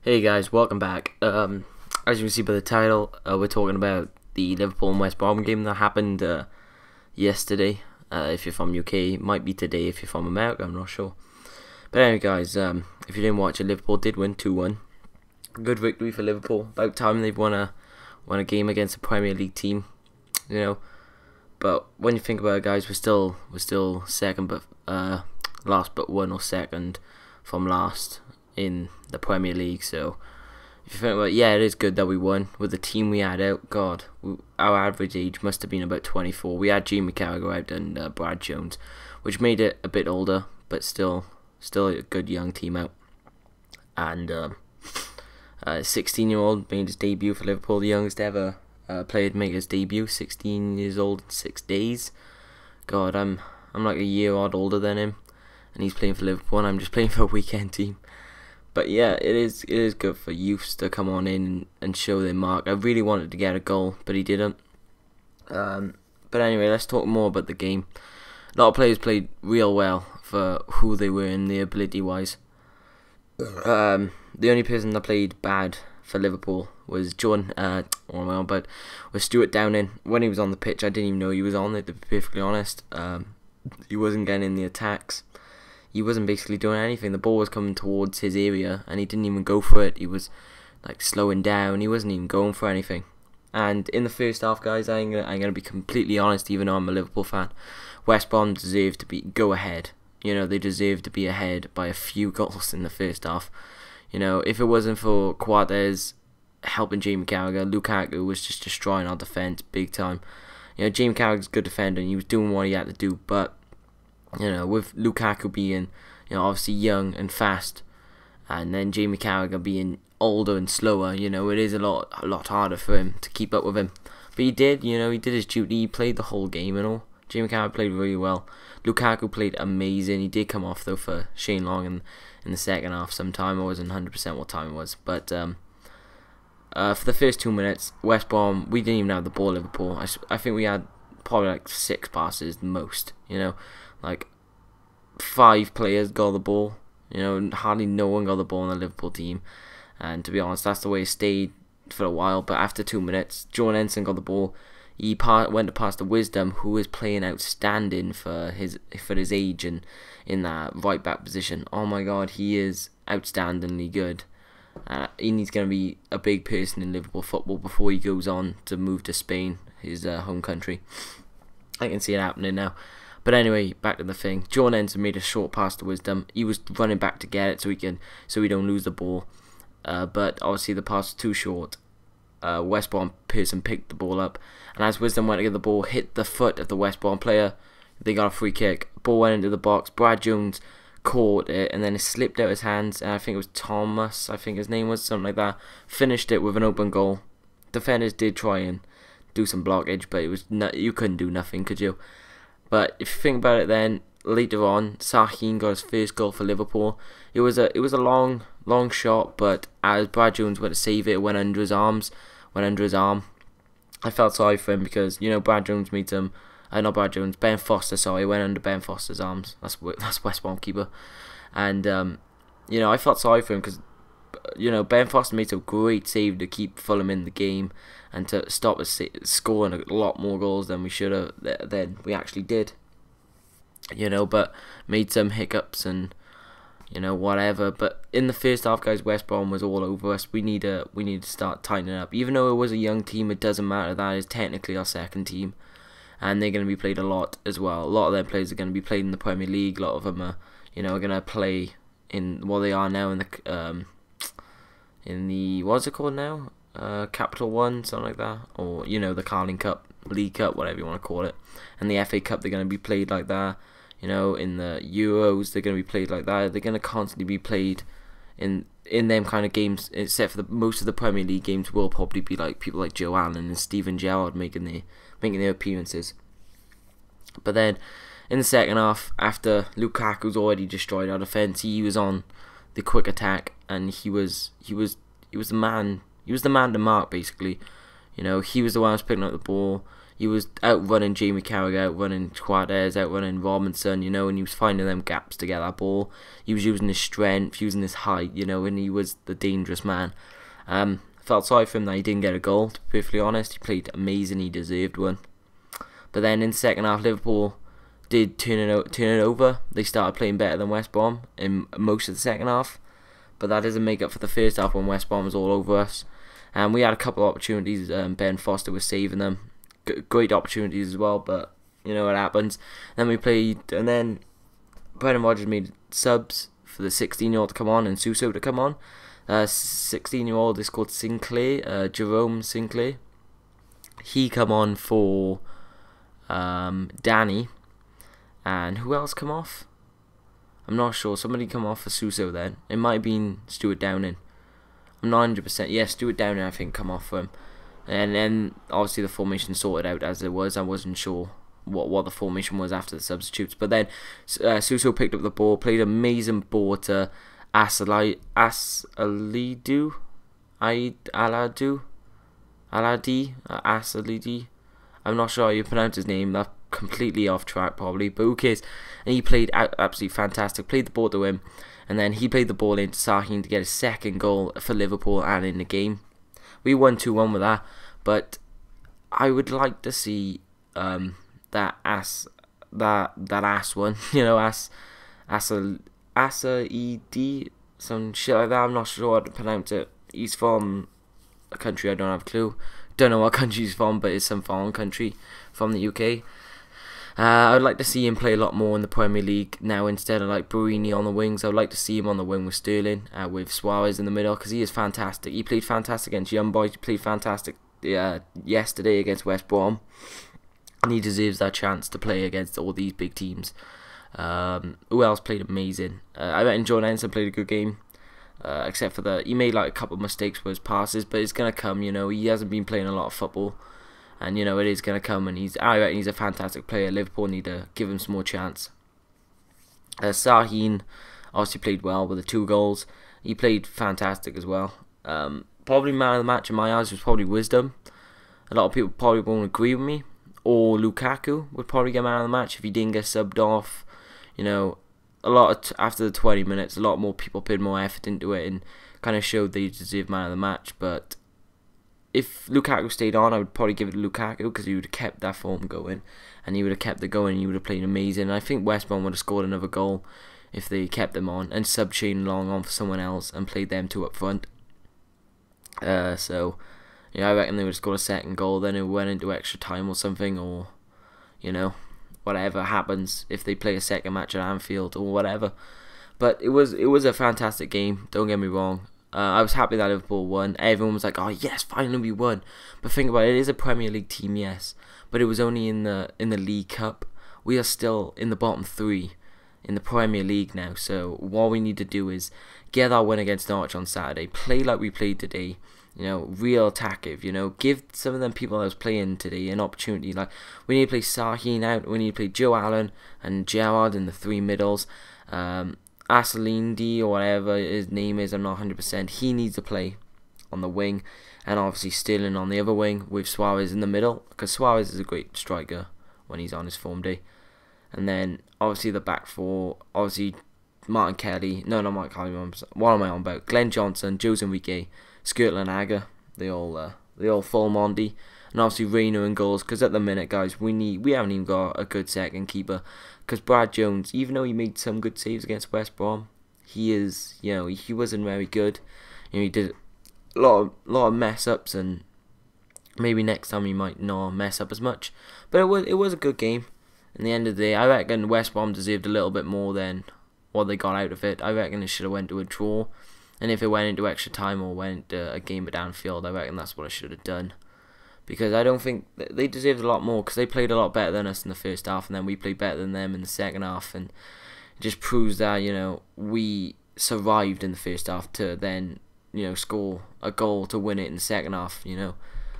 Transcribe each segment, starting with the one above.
Hey guys, welcome back. As you can see by the title, we're talking about the Liverpool and West Brom game that happened yesterday. If you're from UK, it might be today if you're from America, I'm not sure. But anyway guys, if you didn't watch it, Liverpool did win 2-1. Good victory for Liverpool. About time they've won a game against a Premier League team, you know. But when you think about it, guys, we're still second, but last but one or second from last in the Premier League. So if you think about it, yeah, it is good that we won with the team we had out. God, our average age must have been about 24. We had Jamie Carragher out and Brad Jones, which made it a bit older, but still a good young team out. And 16-year-old made his debut for Liverpool, the youngest ever player to make his debut. 16 years old in 6 days. God, I'm like a year odd older than him, and he's playing for Liverpool, and I'm just playing for a weekend team. But yeah, it is good for youths to come on in and show their mark. I really wanted to get a goal, but he didn't. But anyway, let's talk more about the game. A lot of players played real well for who they were in their ability-wise. The only person that played bad for Liverpool was was Stuart Downing. When he was on the pitch, I didn't even know he was on it, to be perfectly honest. He wasn't getting in the attacks. He wasn't basically doing anything. The ball was coming towards his area and he didn't even go for it. He was like slowing down. He wasn't even going for anything. And in the first half, guys, I'm gonna be completely honest, even though I'm a Liverpool fan. West Brom deserved to go ahead. You know, they deserved to be ahead by a few goals in the first half. You know, if it wasn't for Quartes helping Jamie Carragher, Lukaku was just destroying our defence big time. You know, Jamie Carragher's a good defender and he was doing what he had to do, but you know, with Lukaku being, you know, obviously young and fast, and then Jamie Carragher being older and slower, you know, it is a lot harder for him to keep up with him. But he did, you know, he did his duty. He played the whole game and all. Jamie Carragher played really well. Lukaku played amazing. He did come off though for Shane Long in the second half sometime. I wasn't 100% what time it was, but for the first 2 minutes, West Brom, we didn't even have the ball. Liverpool, I think we had probably like 6 passes most, you know. Like 5 players got the ball, you know, hardly no one got the ball on the Liverpool team. And to be honest, that's the way it stayed for a while. But after 2 minutes, John Ensign got the ball. He went to pass to Wisdom, who is playing outstanding for his age and in that right back position. Oh my God, he is outstandingly good. He's going to be a big person in Liverpool football before he goes on to move to Spain, his home country. I can see it happening now. But anyway, back to the thing. John Ensign made a short pass to Wisdom. He was running back to get it so we don't lose the ball. But obviously the pass was too short. West Brom person picked the ball up, and as Wisdom went to get the ball, hit the foot of the West Brom player. They got a free kick. Ball went into the box. Brad Jones caught it, and then it slipped out his hands. And I think it was Thomas. I think his name was something like that. Finished it with an open goal. Defenders did try and do some blockage, but it was you couldn't do nothing, could you? But if you think about it, then later on, Sahin got his first goal for Liverpool. It was a long shot, but as Brad Jones went to save it, it went under his arm. I felt sorry for him because, you know, Brad Jones made some. Not Brad Jones, Ben Foster. Sorry, went under Ben Foster's arms. That's West Brom keeper, and you know, I felt sorry for him because, you know, Ben Foster made a great save to keep Fulham in the game and to stop us scoring a lot more goals than we should have. Than we actually did, you know, but made some hiccups and, you know, whatever. But in the first half, guys, West Brom was all over us. We need to start tightening up. Even though it was a young team, it doesn't matter. That is technically our second team, and they're going to be played a lot as well. A lot of their players are going to be played in the Premier League. A lot of them are, you know, going to play in what they are now in the what's it called now? Capital One, something like that, or, you know, the Carling Cup, League Cup, whatever you want to call it, and the FA Cup. They're going to be played like that. You know, in the Euros, they're going to be played like that. They're going to constantly be played in them kind of games, except for most of the Premier League games will probably be like people like Joe Allen and Steven Gerrard making their appearances. But then in the second half, after Lukaku's already destroyed our defence, he was on the quick attack, and he was the man to mark, basically. You know, he was the one who was picking up the ball. He was outrunning Jamie Carragher, outrunning Quades, outrunning Robinson, you know, and he was finding them gaps to get that ball. He was using his strength, using his height, you know, and he was the dangerous man. Felt sorry for him that he didn't get a goal, to be perfectly honest. He played amazing, he deserved one. But then in the second half, Liverpool did turn it over. They started playing better than West Brom in most of the second half. But that doesn't make up for the first half when West Brom was all over us. And we had a couple of opportunities. Ben Foster was saving them. Great opportunities as well, but you know what happens. Then we played, and then Brendan Rodgers made subs for the 16-year-old to come on and Suso to come on. 16-year-old is called Sinclair, Jerome Sinclair. He come on for Danny, and who else come off? I'm not sure. Somebody come off for Suso then. It might have been Stuart Downing. I'm not 100%. Yeah, Stuart Downing I think come off for him. And then obviously the formation sorted out as it was. I wasn't sure what the formation was after the substitutes. But then Suso picked up the ball, played an amazing ball to Aladi. I'm not sure how you pronounce his name. That's completely off track probably, but who cares? And he played absolutely fantastic. Played the ball to him, and then he played the ball into Sahin to get his second goal for Liverpool and in the game. We won 2-1 with that, but I would like to see that ass one, you know, Asa-Ed, some shit like that. I'm not sure how to pronounce it. He's from a country I don't have a clue. Don't know what country he's from, but it's some foreign country from the UK. I would like to see him play a lot more in the Premier League now instead of like Barini on the wings. I would like to see him on the wing with Sterling, with Suarez in the middle, because he is fantastic. He played fantastic against Young Boys. He played fantastic yesterday against West Brom, and he deserves that chance to play against all these big teams. Who else played amazing? I reckon John Ensign played a good game, except for he made like a couple of mistakes with his passes, but it's gonna come. You know, he hasn't been playing a lot of football. And you know it is going to come, and I reckon he's a fantastic player. Liverpool need to give him some more chance. Sahin obviously played well with the 2 goals. He played fantastic as well. Probably man of the match in my eyes was probably Wisdom. A lot of people probably won't agree with me. Or Lukaku would probably get man of the match if he didn't get subbed off. You know, after the 20 minutes, a lot more people put more effort into it and kind of showed they deserved man of the match. But if Lukaku stayed on, I would probably give it to Lukaku because he would have kept that form going, and he would have kept it going, and he would have played amazing. And I think West Brom would have scored another goal if they kept them on and subbed Shane Long on for someone else and played them 2 up front. So yeah, I reckon they would have scored a second goal. Then it went into extra time or something, or you know, whatever happens if they play a second match at Anfield or whatever. But it was a fantastic game. Don't get me wrong. I was happy that Liverpool won. Everyone was like, "Oh yes, finally we won." But think about it, it is a Premier League team, yes, but it was only in the League Cup. We are still in the bottom 3 in the Premier League now. So what we need to do is get our win against Norwich on Saturday. Play like we played today. You know, real attackive. You know, give some of them people that was playing today an opportunity. Like we need to play Sahin out. We need to play Joe Allen and Gerrard in the 3 middles. Asalindi or whatever his name is, I'm not 100%. He needs to play on the wing, and obviously Sterling on the other wing with Suarez in the middle, because Suarez is a great striker when he's on his form day. And then obviously the back 4, obviously Martin Kelly, no, not Martin Kelly. What am I on about? Glenn Johnson, Jose Enrique, Skirtland Agger, they all full Monty. And obviously Reina in goals, because at the minute, guys, we haven't even got a good second keeper. Because Brad Jones, even though he made some good saves against West Brom, he wasn't very good. You know, he did a lot of mess ups, and maybe next time he might not mess up as much. But it was a good game. In the end of the day, I reckon West Brom deserved a little bit more than what they got out of it. I reckon it should have went to a draw, and if it went into extra time or went a game at Anfield, I reckon that's what I should have done. Because I don't think they deserved a lot more, because they played a lot better than us in the first half, and then we played better than them in the second half, and it just proves that, you know, we survived in the first half to then, you know, score a goal to win it in the second half. You know,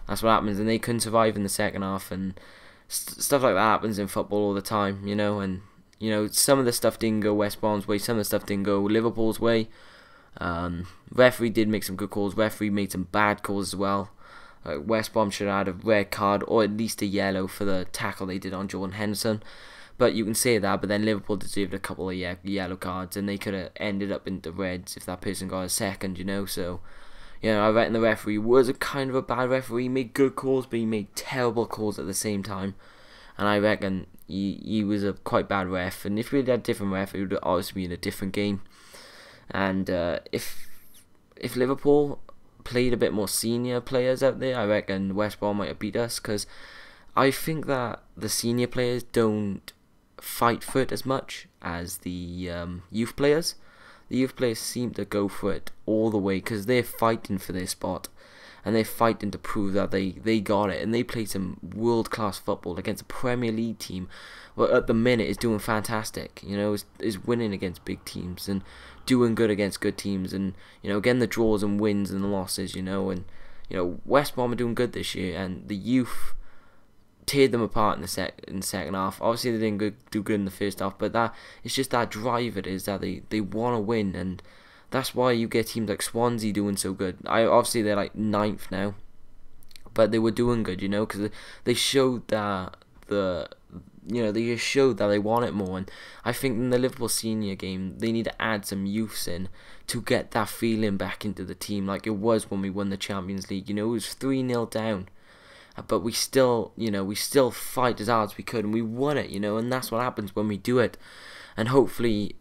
that's what happens, and they couldn't survive in the second half, and stuff like that happens in football all the time. You know, and you know, some of the stuff didn't go West Brom's way, some of the stuff didn't go Liverpool's way. Referee did make some good calls. Referee made some bad calls as well. West Brom should have had a red card or at least a yellow for the tackle they did on Jordan Henderson. But you can say that, but then Liverpool deserved a couple of yellow cards, and they could have ended up into reds if that person got a second, you know. So, you know, I reckon the referee was a kind of a bad referee. He made good calls, but he made terrible calls at the same time. And I reckon he was a quite bad ref. And if we had a different ref, it would have obviously been a different game. And if Liverpool played a bit more senior players out there, I reckon West Brom might have beat us, because I think that the senior players don't fight for it as much as the youth players. The youth players seem to go for it all the way because they're fighting for their spot, and they're fighting to prove that they got it, and they play some world-class football against a Premier League team. Well, at the minute is doing fantastic, you know, is winning against big teams and doing good against good teams, and you know, getting the draws and wins and the losses, you know. And you know, West Brom are doing good this year, and the youth teared them apart in the second half. Obviously they didn't do good in the first half, but that it's just that drive it is that they want to win, and that's why you get teams like Swansea doing so good. Obviously they're like 9th now, but they were doing good, you know, because they showed that they just showed that they want it more. And I think in the Liverpool senior game they need to add some youths in to get that feeling back into the team, like it was when we won the Champions League. You know, it was 3-0 down, but we still fight as hard as we could, and we won it, you know. And that's what happens when we do it. And hopefully,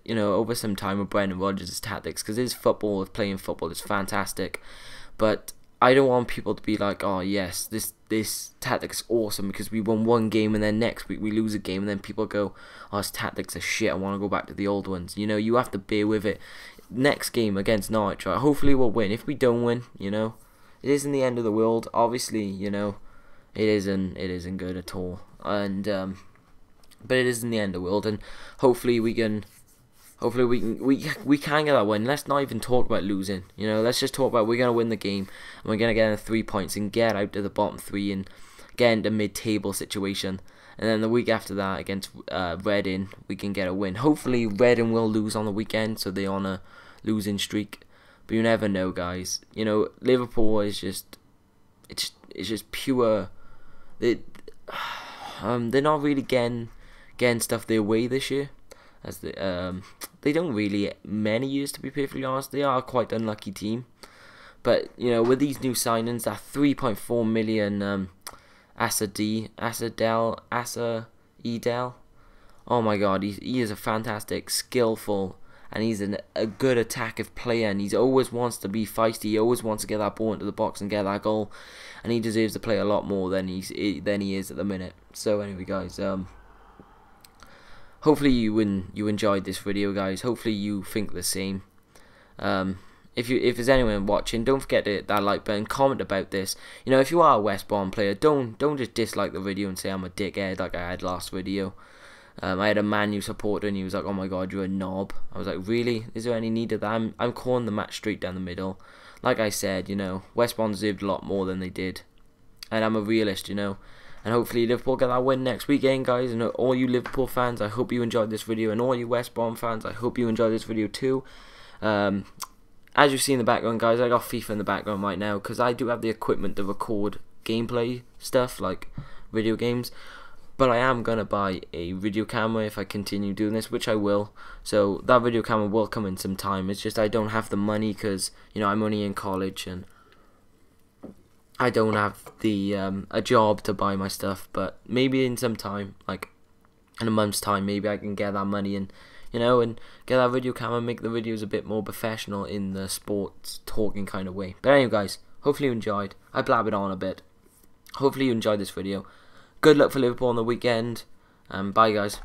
you know, over some time with Brendan Rodgers' tactics, because his football, playing football, is fantastic. But I don't want people to be like, oh yes, this tactic's awesome because we won one game, and then next week we lose a game, and then people go, oh, his tactics are shit, I want to go back to the old ones. You know, you have to bear with it. Next game against Norwich, right? Hopefully we'll win. If we don't win, you know, it isn't the end of the world. Obviously, you know, it isn't good at all, and but it isn't the end of the world, and hopefully we can get that win. Let's not even talk about losing, you know. Let's just talk about we're gonna win the game, and we're gonna get 3 points and get out to the bottom 3 and get into mid-table situation. And then the week after that against Reading, we can get a win. Hopefully Reading will lose on the weekend, so they're on a losing streak. But you never know, guys. You know, Liverpool is just, it's just pure. They're not really getting stuff their way this year, as they don't really many years, to be perfectly honest. They are quite unlucky team. But you know, with these new signings, that 3.4 million Asa Edel. Oh my God, he is a fantastic, skillful, and he's a good attacking player, and he always wants to be feisty. He always wants to get that ball into the box and get that goal, and he deserves to play a lot more than he is at the minute. So anyway, guys, hopefully you enjoyed this video, guys. Hopefully you think the same. If there's anyone watching, don't forget to hit that like button, comment about this. You know, if you are a West Brom player, don't just dislike the video and say I'm a dickhead like I had last video. I had a Man U supporter and he was like, oh my God, you're a knob. I was like, really? Is there any need of that? I'm calling the match straight down the middle. Like I said, you know, West Brom deserved a lot more than they did. And I'm a realist, you know. And hopefully Liverpool get that win next weekend, guys. And all you Liverpool fans, I hope you enjoyed this video. And all you West Brom fans, I hope you enjoyed this video too. As you see in the background, guys, I got FIFA in the background right now because I do have the equipment to record gameplay stuff like video games. But I am going to buy a video camera if I continue doing this, which I will. So that video camera will come in some time. It's just I don't have the money because, you know, I'm only in college and I don't have the a job to buy my stuff. But maybe in some time, like in a month's time, maybe I can get that money and, you know, and get that video camera, make the videos a bit more professional in the sports talking kind of way. But anyway, guys, hopefully you enjoyed. I blabbered on a bit. Hopefully you enjoyed this video. Good luck for Liverpool on the weekend. Bye, guys.